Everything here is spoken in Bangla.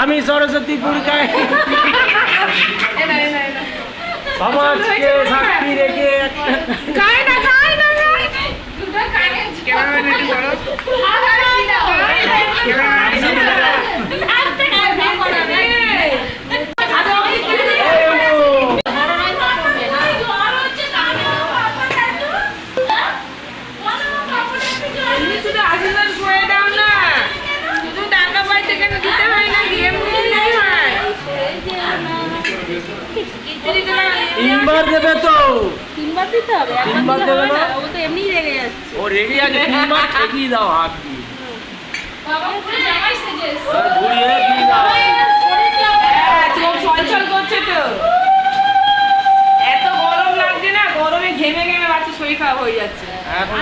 আমি সরস্বতী পুরকায় সমাজকে সাক্ষী রেখে তিনবার দেবে তো তিনবার দিতে হবে তিনবার দেবে না ও তো এমনি রেগে যাচ্ছে ও রেগে আছে তিনবার ঠিকই দাও হাত দিয়ে বাবা পুরো জামাই সেজেস ঘুরিয়ে দিয়ে দাও চোখ ছলছল করছে তো এত গরম লাগছে না গরমে ঘেমে ঘেমে বাচ্চা শরীর খারাপ হয়ে যাচ্ছে এখন